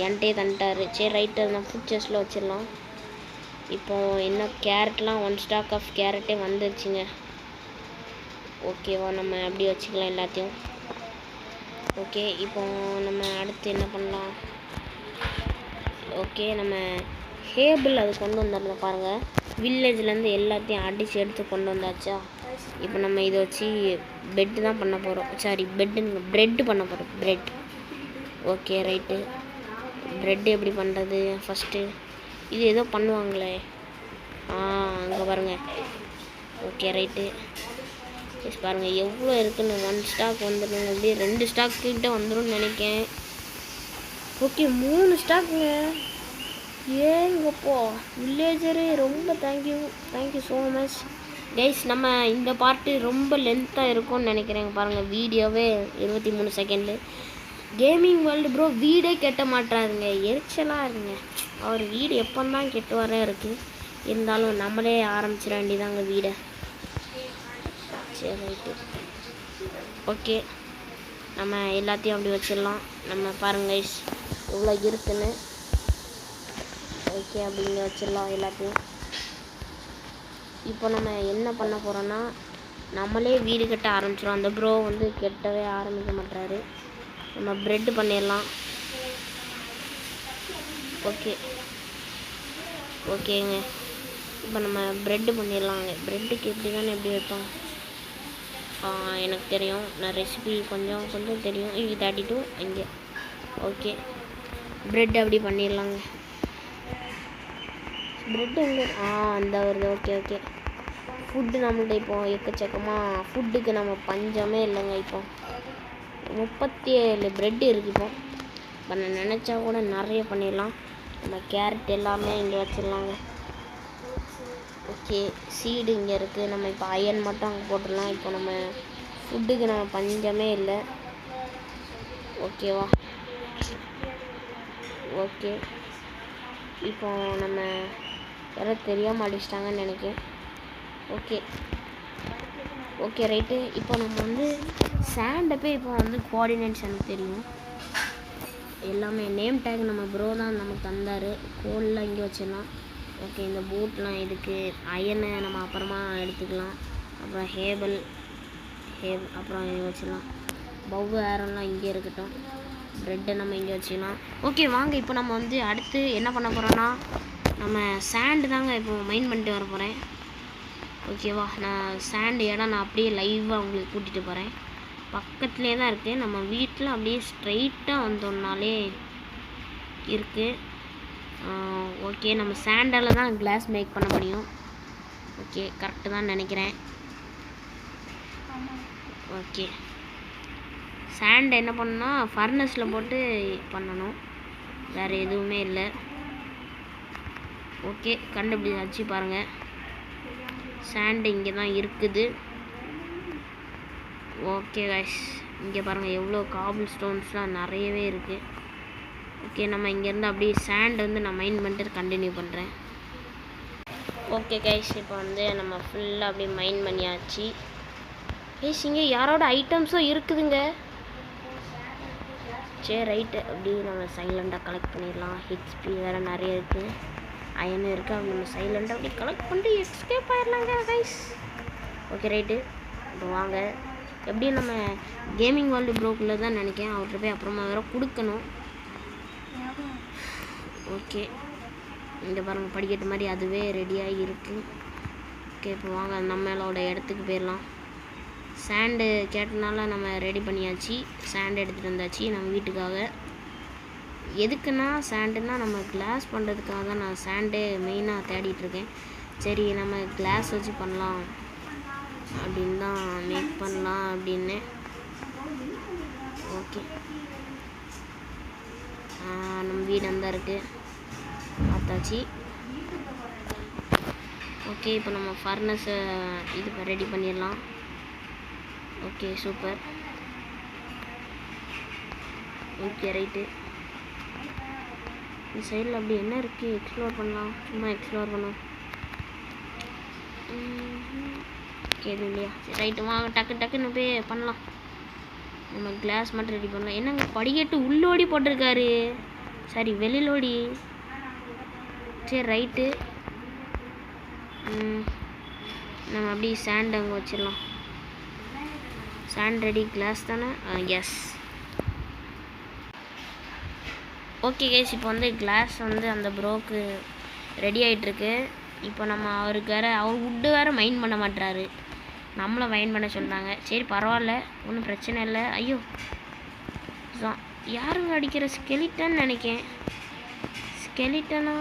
என்கிட்டே தந்துட்டார். சரி, ரைட்டு, நான் ஃபுட் செஸ்ட்டில் வச்சிடலாம். இப்போது என்ன கேரட்லாம் 1 ஸ்டாக் ஆஃப் கேரட்டே வந்துருச்சுங்க. ஓகேவா, நம்ம அப்படி வச்சுக்கலாம் எல்லாத்தையும். ஓகே, இப்போ நம்ம அடுத்து என்ன பண்ணலாம். ஓகே, நம்ம கேபிள் அது கொண்டு வந்துடலாம். பாருங்கள், வில்லேஜ்லேருந்து எல்லாத்தையும் அடித்து எடுத்து கொண்டு வந்தாச்சா. இப்போ நம்ம இதை வச்சு பெட்டு தான் பண்ண போகிறோம். சாரி, ப்ரெட்டு பண்ண போகிறோம். ப்ரெட். Okay, right. ப்ரெட்டு எப்படி பண்ணுறது ஃபஸ்ட்டு? இது ஏதோ பண்ணுவாங்களே, அங்கே பாருங்கள். Okay, right. எஸ், பாருங்கள் எவ்வளோ இருக்குன்னு. 1 ஸ்டாக் வந்துடும். அப்படியே 2 ஸ்டாக் கிட்ட வந்துடும் நினைக்கேன். ஓகே, 3 ஸ்டாக்குங்க. ஏங்கப்போ வில்லேஜரு, ரொம்ப தேங்க்யூ ஸோ மச் கைஸ். நம்ம இந்த பார்ட்டு ரொம்ப லென்த்தாக இருக்கும்னு நினைக்கிறேங்க. பாருங்கள், வீடியோவே 23 செகண்டு. கேமிங் வேர்ல்டு ப்ரோ வீடே கெட்ட மாட்டாருங்க, எரிச்சலாக இருங்க. அவர் வீடு எப்போந்தான் கெட்டு வர இருக்குது. இருந்தாலும் நம்மளே ஆரம்பிச்சிட வேண்டியதாங்க வீடை. சரி, ரைட்டு. ஓகே, நம்ம எல்லாத்தையும் அப்படி வச்சிடலாம். நம்ம பாருங்க கைஸ் இவ்வளோ இருக்குன்னு. ஓகே, அப்படிங்க வச்சிடலாம் எல்லாத்தையும். இப்போ நம்ம என்ன பண்ண போகிறோன்னா நம்மளே வீடு கட்ட ஆரம்பிச்சிடும். அந்த ப்ரோ வந்து கெட்டவே ஆரம்பிக்க மாட்டாரு. நம்ம ப்ரெட்டு பண்ணிடலாம். ஓகேங்க, இப்போ நம்ம ப்ரெட்டு பண்ணிடலாங்க. ப்ரெட்டுக்கு எப்படி வைப்போம் எனக்கு தெரியும். நான் ரெசிபி கொஞ்சம் தெரியும். இது 32 இங்கே. ஓகே, ப்ரெட் அப்படி பண்ணிடலாங்க. ப்ரெட் எங்கே அந்த வருது. ஓகே. ஃபுட்டு நம்மள்ட்ட இப்போ எக்கச்சக்கமாக ஃபுட்டுக்கு நம்ம பஞ்சமே இல்லைங்க. இப்போ 37 ப்ரெட்டு இருக்குது. இப்போ நான் நினச்சா கூட நிறைய பண்ணிடலாம். நம்ம கேரட் எல்லாமே இங்கே வச்சிடலாங்க. ஓகே, சீடு இங்கே இருக்குது. நம்ம இப்போ அயன் மட்டும் அங்கே போட்டுடலாம். இப்போ நம்ம ஃபுட்டுக்கு நம்ம பஞ்சமே இல்லை. ஓகேவா, ஓகே. இப்போ நம்ம யாரும் தெரியாமல் அடிச்சிட்டாங்கன்னு நினைக்கிறேன். Okay right. இப்போ நம்ம வந்து சாண்டப்பே இப்போ வந்து கோஆர்டினேட்ஸ் எனக்கு தெரியும் எல்லாமே. நேம் டேக் நம்ம ப்ரோ தான் நமக்கு தந்தார். கோல்லாம் இங்கே வச்சிடலாம். ஓகே, இந்த பூட்லாம் இதுக்கு அயனை நம்ம அப்புறமா எடுத்துக்கலாம். அப்புறம் ஹேபிள் அப்புறம் இங்கே வச்சிடலாம். பவ் ஏரம்லாம் இங்கே இருக்கட்டும். ப்ரெட்டை நம்ம இங்கே வச்சுக்கலாம். ஓகே, வாங்க இப்போ நம்ம வந்து அடுத்து என்ன பண்ண போகிறோன்னா நம்ம சாண்டு தாங்க இப்போ மைண்ட் பண்ணிட்டு வர போகிறேன். ஓகேவா, நான் சாண்டு இடம் நான் அப்படியே லைவாக உங்களுக்கு கூட்டிகிட்டு போகிறேன். பக்கத்துலேயே தான் இருக்குது. நம்ம வீட்டில் அப்படியே ஸ்ட்ரைட்டாக வந்தோம்னாலே இருக்குது. ஓகே, நம்ம சாண்டால் தான் கிளாஸ் மேக் பண்ண முடியும். ஓகே, கரெக்டு தான் நினைக்கிறேன். ஓகே, சாண்ட் என்ன பண்ணால் ஃபர்னஸில் போட்டு பண்ணணும், வேறு எதுவுமே இல்லை. ஓகே, கண்டுபிடிச்சாச்சு பாருங்கள். சாண்டு இங்கே தான் இருக்குது. ஓகே கைஸ், இங்கே பாருங்கள் எவ்வளோ காபிள் ஸ்டோன்ஸ்லாம் நிறையவே இருக்குது. ஓகே, நம்ம இங்கேருந்து அப்படியே சாண்ட் வந்து நான் மைண்ட் பண்ணிட்டு கண்டினியூ பண்ணுறேன். ஓகே கைஸ், இப்போ வந்து நம்ம ஃபுல்லாக அப்படியே மைண்ட் பண்ணியாச்சு. கைஸ், இங்கே யாரோட ஐட்டம்ஸும் இருக்குதுங்க. சரி, ரைட்டு, அப்படியே நம்ம சைலண்டாக கலெக்ட் பண்ணிடலாம். ஹெச்பி வேறு நிறைய இருக்குது, அயனும் இருக்குது. அப்படி நம்ம சைலண்டாக அப்படி கலெக்ட் பண்ணிட்டு எஸ்கேப் ஆகிடலாங்க கைஸ். ஓகே, ரைட்டு, இப்போ வாங்க. எப்படியும் நம்ம கேமிங் வேர்ல்டு ப்ரோக்குள்ளே தான் நினைக்கிறேன். அவர்கிட்ட போய் அப்புறமா வேறு கொடுக்கணும். ஓகே, இங்கே பாருங்கள் படிக்கட்டு மாதிரி அதுவே ரெடியாக இருக்குது. ஓகே, இப்போ வாங்க நம்மளோட இடத்துக்கு போயிடலாம். சாண்டு கேட்டனால நம்ம ரெடி பண்ணியாச்சு. சாண்டு எடுத்துகிட்டு வந்தாச்சு நம்ம வீட்டுக்காக. எதுக்குன்னா சாண்டுன்னா நம்ம கிளாஸ் பண்ணுறதுக்காக தான் நான் சாண்டே மெயினாக தேடிட்டுருக்கேன். சரி, நம்ம கிளாஸ் வச்சு பண்ணலாம் அப்படின்னு தான் மேக் பண்ணலாம் அப்படின்னு. ஓகே, நம்ம வீடு அந்த இருக்குது பார்த்தாச்சு. ஓகே, இப்போ நம்ம ஃபர்னஸை இது ரெடி பண்ணிடலாம். Okay, super. ஓகே, ரைட்டு, இந்த சைடில் அப்படி என்ன இருக்குது எக்ஸ்ப்ளோர் பண்ணலாம். சும்மா எக்ஸ்ப்ளோர் பண்ணோம். ஓகே, இது இல்லையா? சரி, ரைட்டு, வாங்க டக்குன்னு போய் பண்ணலாம். நம்ம கிளாஸ் மட்டும் ரெடி பண்ணலாம். என்னங்க படிக்கட்டு உள்ளோடி போட்டிருக்காரு, சரி வெளியிலோடி. சரி, ரைட்டு, நம்ம அப்படியே சாண்ட் அங்கே வச்சிடலாம். சாண்ட் ரெடி, கிளாஸ் தானே? எஸ். ஓகே கைஸ், இப்போ வந்து கிளாஸ் வந்து அந்த ப்ரோக்கு ரெடி ஆகிட்டுருக்கு. இப்போ நம்ம அவருக்கு வேறு அவர் வுட்டு வேறு மைண்ட் பண்ண மாட்டுறாரு, நம்மளை மைண்ட் பண்ண சொல்கிறாங்க. சரி, பரவாயில்ல, ஒன்றும் பிரச்சனை இல்லை. ஐயோ, யாருங்க அடிக்கிற? ஸ்கெலிட்டன் நினைக்கேன். ஸ்கெலிட்டனா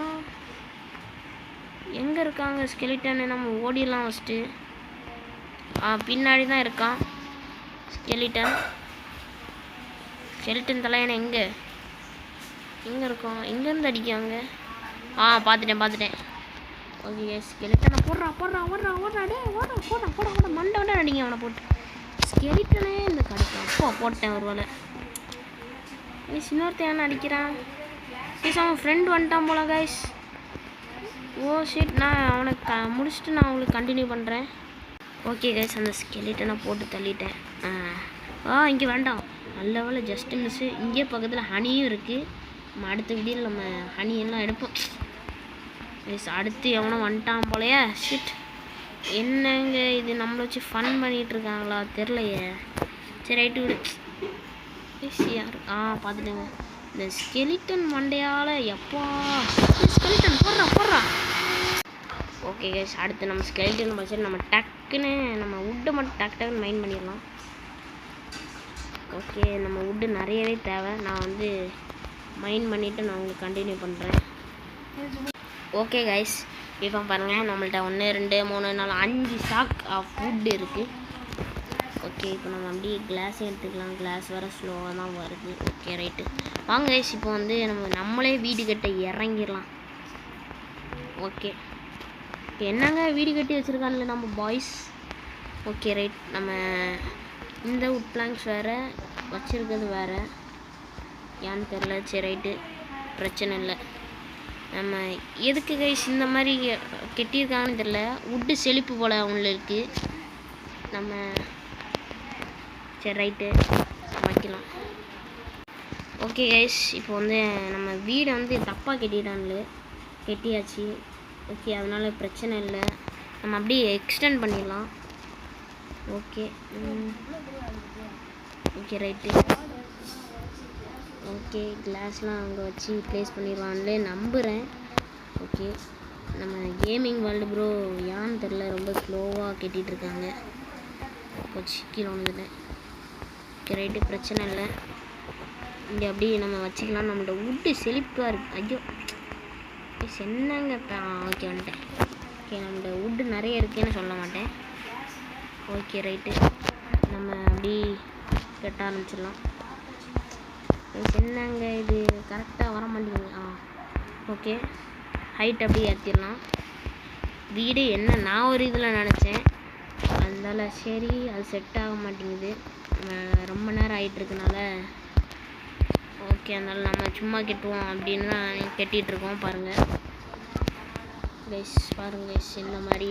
எங்கே இருக்காங்க? ஸ்கெலிட்டனு நம்ம ஓடிடலாம் ஃபஸ்ட்டு. பின்னாடி தான் இருக்கான் ஸ்கெலிட்டன். தலையணை எங்கே இருக்கோம்? எங்கேருந்து அடிக்காங்க? பார்த்துட்டேன். ஓகே, ஸ்கெலிட்டனை ஓடுறா டே, ஓட மண்டை அடிங்க அவனை போட்டு. ஸ்கெலிட்டனே இந்த கடைக்கு போட்டேன் ஒரு வேலை. இன்னொருத்தன் அடிக்கிறான். அவன் ஃப்ரெண்ட் வந்துட்டான் போல கைஸ். ஓ ஷிட், நான் அவனை முடிச்சுட்டு நான் உங்களுக்கு கண்டினியூ பண்ணுறேன். ஓகே கைஸ், அந்த ஸ்கெலிட்டனை போட்டு தள்ளிட்டேன். இங்கே வேண்டாம், நல்ல வேலை, ஜஸ்ட்டு மிஸ்ஸு. இங்கே பக்கத்தில் ஹனியும் இருக்குது. நம்ம அடுத்த வீடியோவில் நம்ம ஹனியெல்லாம் எடுப்போம். கைஸ், அடுத்து எவனோ வந்துட்டான் போலையே. ஷிட், என்னங்க இது நம்மளை வச்சு ஃபன் பண்ணிகிட்ருக்காங்களா தெரிலையே. சரி, ரைட்டு விடு. யார் பார்த்துட்டுங்க இந்த ஸ்கெலிட்டன் மண்டையால். எப்பா ஸ்கெலிட்டன் போடுறா. ஓகே கைஸ், அடுத்து நம்ம ஸ்கெலிட்டன் வச்சு நம்ம டக்குன்னு நம்ம வுட்டை மட்டும் டக்குன்னு மைண்ட் பண்ணிடலாம். ஓகே, நம்ம வுட்டு நிறையவே தேவை. நான் வந்து மைண்ட் பண்ணிவிட்டு நான் உங்களுக்கு கண்டினியூ பண்ணுறேன். ஓகே கைஸ், இப்போ பாருங்கள் நம்மள்ட்ட 1 2 3 4 5 ஸ்டாக் ஆஃப் வுட் இருக்குது. ஓகே, இப்போ நம்ம அப்படியே கிளாஸ் எடுத்துக்கலாம். கிளாஸ் வேறு ஸ்லோவாக தான் வருது. ஓகே, ரைட்டு, வாங்க கைஸ், இப்போ வந்து நம்மளே வீடு கட்ட இறங்கிடலாம். ஓகே, என்னங்க வீடு கட்டி வச்சுருக்கான்ல நம்ம பாய்ஸ். ஓகே, ரைட், நம்ம இந்த வுட் பிளாங்க்ஸ் வேறு வச்சுருக்கிறது வேறு ஏன்னு தெரில. சரி, ரைட்டு, பிரச்சனை இல்லை. நம்ம எதுக்கு கைஸ் இந்த மாதிரி கெட்டியிருக்காங்கன்னு தெரில. வுட்டு செழிப்பு போல் அவங்களுக்கு. நம்ம சரி ரைட்டு வைக்கலாம். ஓகே கைஸ், இப்போ வந்து நம்ம வீடை வந்து தப்பாக கட்டியாச்சு. ஓகே, அதனால் பிரச்சனை இல்லை. நம்ம அப்படியே எக்ஸ்டெண்ட் பண்ணிடலாம். Okay okay right. ஓகே, கிளாஸ்லாம் அங்கே வச்சு ப்ளேஸ் பண்ணிடுவான்லே நம்புகிறேன். ஓகே, நம்ம கேமிங் வேர்ல்டு ப்ரோ ஏன்னு தெரில ரொம்ப ஸ்லோவாக கட்டிகிட்ருக்காங்க. கொஞ்சம் கீழே வந்துட்டேன். ஓகே ரைட்டு, பிரச்சனை இல்லை. இங்கே அப்படியே நம்ம வச்சுக்கலாம். நம்மளோட வுட்டு செழிப்பாக இருக்குது. ஐயோ என்னங்க ஓகே வந்துட்டேன். ஓகே, நம்மளோட வுட்டு நிறைய இருக்குன்னு சொல்ல மாட்டேன். ஓகே ரைட்டு, நம்ம அப்படி கட்ட ஆரம்பிச்சிடலாம். என்னங்க இது கரெக்டாக வர மாட்டேங்குது. ஓகே, ஹைட் அப்படியே ஏற்றிடலாம். வீடு என்ன நான் ஒரு இதில் நினச்சேன், அதனால சரி அது செட் ஆக மாட்டேங்குது. ரொம்ப நேரம் ஆகிட்டுருக்கனால ஓகே, அதனால் நம்ம சும்மா கட்டுவோம் அப்படின்னு தான் கட்டிகிட்ருக்கோம். பாருங்கள் கைஸ், இந்த மாதிரி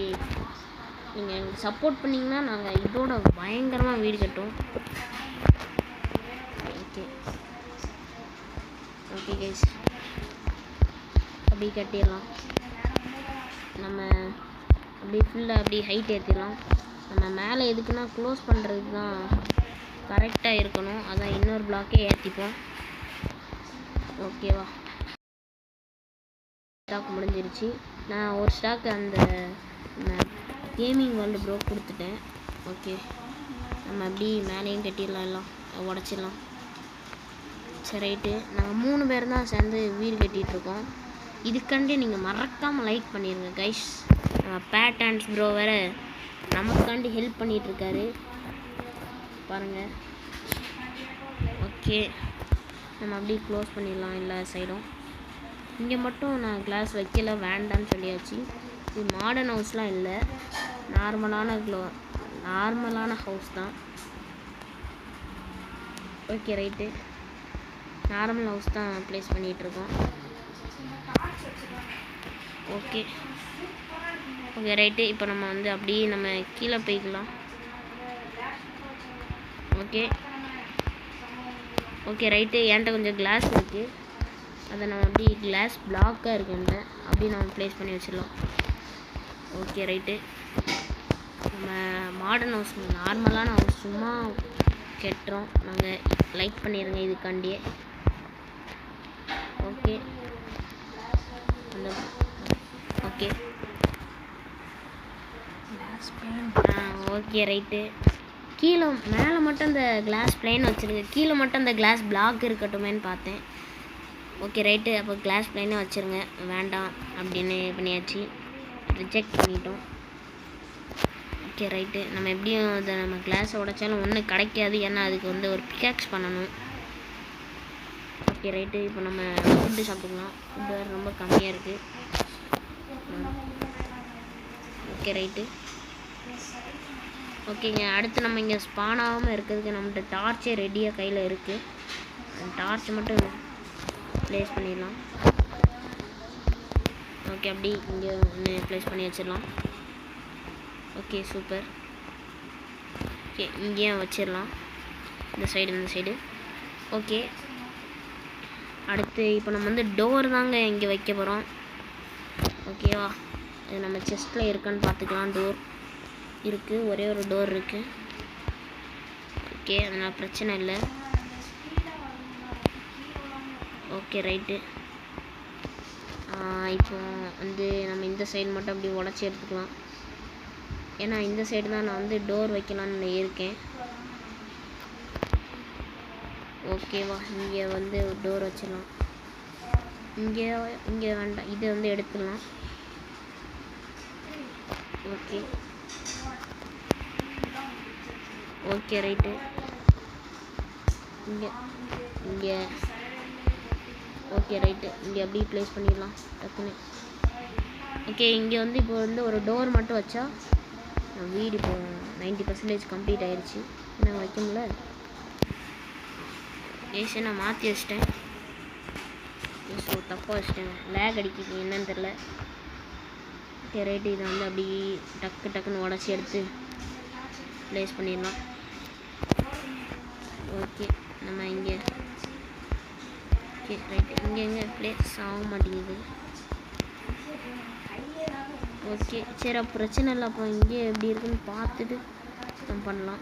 நீங்கள் எனக்கு சப்போர்ட் பண்ணிங்கன்னா நாங்கள் இதோட பயங்கரமாக வீடு கட்டுவோம். ஓகே ஓகே கைஸ், அப்படி கட்டிடலாம். நம்ம அப்படியே ஃபுல்லாக அப்படியே ஹைட் ஏற்றிடலாம். நம்ம மேலே எதுக்குன்னா க்ளோஸ் பண்ணுறதுக்கு தான் கரெக்டாக இருக்கணும். அதான் இன்னொரு பிளாக்கே ஏற்றிப்போம். ஓகேவா, ஸ்டாக் முடிஞ்சிருச்சு. நான் ஒரு ஸ்டாக் அந்த கேமிங் வேர்ல்டு ப்ரோ கொடுத்துட்டேன். ஓகே, நம்ம அப்படி மேலேயும் கட்டிடலாம், எல்லாம் உடச்சிடலாம். சரி ரைட்டு, நாங்கள் 3 பேர் தான் சேர்ந்து வீடு கட்டிகிட்ருக்கோம். இதுக்காண்டி நீங்கள் மறக்காமல் லைக் பண்ணிடுங்க கைஸ். பேட் ஹேண்ட்ஸ் ப்ரோ வேறு நமக்காண்டி ஹெல்ப் பண்ணிகிட்ருக்காரு பாருங்கள். ஓகே, நம்ம அப்படியே க்ளோஸ் பண்ணிடலாம் எல்லா சைடும். இங்கே மட்டும் நான் கிளாஸ் வைக்கல, வேண்டான்னு சொல்லியாச்சு. இது மாடர்ன் ஹவுஸ்லாம் இல்லை, நார்மலான ஹவுஸ் தான். ஓகே ரைட்டு, நார்மல் ஹவுஸ் தான் ப்ளேஸ் பண்ணிகிட்ருக்கோம். ஓகே ஓகே ரைட்டு, இப்போ நம்ம வந்து அப்படியே நம்ம கீழே போய்க்கலாம். ஓகே ஓகே ரைட்டு, என்கிட்ட கொஞ்சம் கிளாஸ் இருக்குது, அதை நம்ம அப்படி கிளாஸ் பிளாக்காக இருக்குன்ட்டு அப்படி நம்ம ப்ளேஸ் பண்ணி வச்சிடலாம். ஓகே ரைட்டு, நம்ம மாடர்ன் ஹவுஸ் நார்மலான ஹவுஸ் சும்மா கட்டுறோம். நாங்கள் லைக் பண்ணிடுங்க இதுக்காண்டியே. ஓகே அந்த ஓகே ஓகே ரைட்டு, கீழே மேலே மட்டும் இந்த கிளாஸ் பிளேன் வச்சுருக்கு, கீழே மட்டும் இந்த கிளாஸ் பிளாக் இருக்கட்டுமேன்னு பார்த்தேன். ஓகே ரைட்டு, அப்போ கிளாஸ் பிளேனே வச்சுருங்க, வேண்டாம் அப்படின்னு பண்ணியாச்சு, ரிஜெக்ட் பண்ணிட்டோம். ஓகே ரைட்டு, நம்ம எப்படியும் அதை நம்ம கிளாஸை உடைச்சாலும் ஒன்றும் கிடைக்காது, ஏன்னா அதுக்கு வந்து ஒரு பிக்காக்ஸ் பண்ணணும். ஓகே ரைட்டு, இப்போ நம்ம ஃபுட்டு சாப்பிட்டுக்கலாம். ஃபுட்டு வேறு ரொம்ப கம்மியாக இருக்குது. ஓகே ரைட்டு, ஓகேங்க. அடுத்து நம்ம இங்கே ஸ்பான் ஆகாமல் இருக்கிறதுக்கு நம்மகிட்ட டார்ச்சே ரெடியாக கையில் இருக்குது. அந்த டார்ச் மட்டும் ப்ளேஸ் பண்ணிடலாம். ஓகே, அப்படி இங்கே ஒன்று ப்ளேஸ் பண்ணி வச்சிடலாம். Okay super. ஓகே, இங்கேயும் வச்சிடலாம், இந்த சைடு. ஓகே, அடுத்து இப்போ நம்ம வந்து டோர் தாங்க இங்கே வைக்க போகிறோம். ஓகேவா, அது நம்ம செஸ்ட்டில் இருக்கான்னு பார்த்துக்கலாம். டோர் இருக்குது, ஒரே ஒரு டோர் இருக்குது. ஓகே, அதனால் பிரச்சனை இல்லை. ஓகே ரைட்டு, இப்போ வந்து நம்ம இந்த சைடு மட்டும் அப்படி உடச்சி எடுத்துக்கலாம். ஏன்னா இந்த சைடு தான் நான் வந்து டோர் வைக்கலான்னு இருக்கேன். ஓகேவா, இங்கே வந்து டோர் வச்சிடலாம். இங்கே வேண்டாம், இதை வந்து எடுத்துடலாம். ஓகே ஓகே ரைட்டு, இங்கே ஓகே ரைட்டு, இங்கே அப்படியே ப்ளேஸ் பண்ணிடலாம் டக்குன்னு. ஓகே, இங்கே வந்து இப்போ வந்து ஒரு டோர் மட்டும் வச்சா வீடு இப்போ 90% கம்ப்ளீட் ஆயிடுச்சு. என்ன வைக்க முடியல, ஏசி நான் மாற்றி வச்சிட்டேன். ஸோ தப்பாக வச்சிட்டேன், லேக் அடிக்குது என்னன்னு தெரில. ஓகே ரைட்டு, இதை வந்து அப்படி டக்குன்னு உடச்சி எடுத்து ப்ளேஸ் பண்ணிடலாம். ஓகே நம்ம இங்கே ஓகே ரைட்டு இங்கே எங்கே ப்ளேஸ் ஆக மாட்டேங்குது. ஓகே சரி அப்போ பிரச்சனை இல்லை. அப்போ இங்கே எப்படி இருக்குன்னு பார்த்துட்டு நம்ம பண்ணலாம்.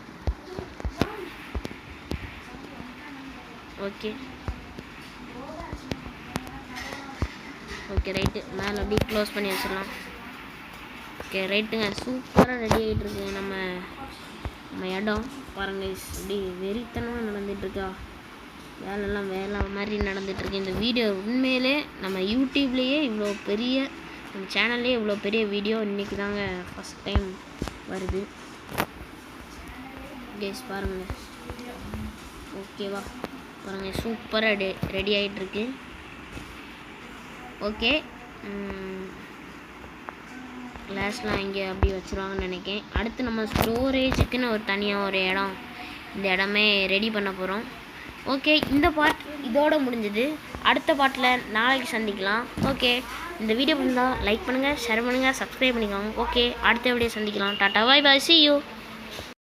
ஓகே ஓகே ரைட்டு மேலே அப்படியே க்ளோஸ் பண்ணி வச்சிடலாம். ஓகே ரைட்டுங்க சூப்பராக ரெடி ஆகிட்டுருக்கு நம்ம இடம் பாருங்க. இப்படி வெறித்தனமாக நடந்துகிட்ருக்கா வேலைலாம் வேலை மாதிரி நடந்துகிட்ருக்கு. இந்த வீடியோ உண்மையிலே நம்ம யூடியூப்லேயே இவ்வளோ பெரிய நம்ம சேனல்லே இவ்வளோ பெரிய வீடியோ இன்றைக்கி தாங்க ஃபஸ்ட் டைம் வருது கைஸ் பாருங்கள். ஓகேவா பாருங்கள் சூப்பராக ரெடி ஆகிட்டுருக்கு. ஓகே கிளாஸ்லாம் இங்கே அப்படி வச்சுருவாங்கன்னு நினைக்கிறேன். அடுத்து நம்ம ஸ்டோரேஜுக்குன்னு ஒரு தனியாக ஒரு இடம் இந்த இடமே ரெடி பண்ண போகிறோம். ஓகே இந்த பார்ட் இதோட முடிஞ்சது. அடுத்த பார்ட்டில் நாளைக்கு சந்திக்கலாம். ஓகே இந்த வீடியோ பிடிச்சிருந்தா லைக் பண்ணுங்கள், ஷேர் பண்ணுங்கள், சப்ஸ்கிரைப் பண்ணிக்கோங்க. ஓகே அடுத்த வீடியோ சந்திக்கலாம். Tata bye bye, see you.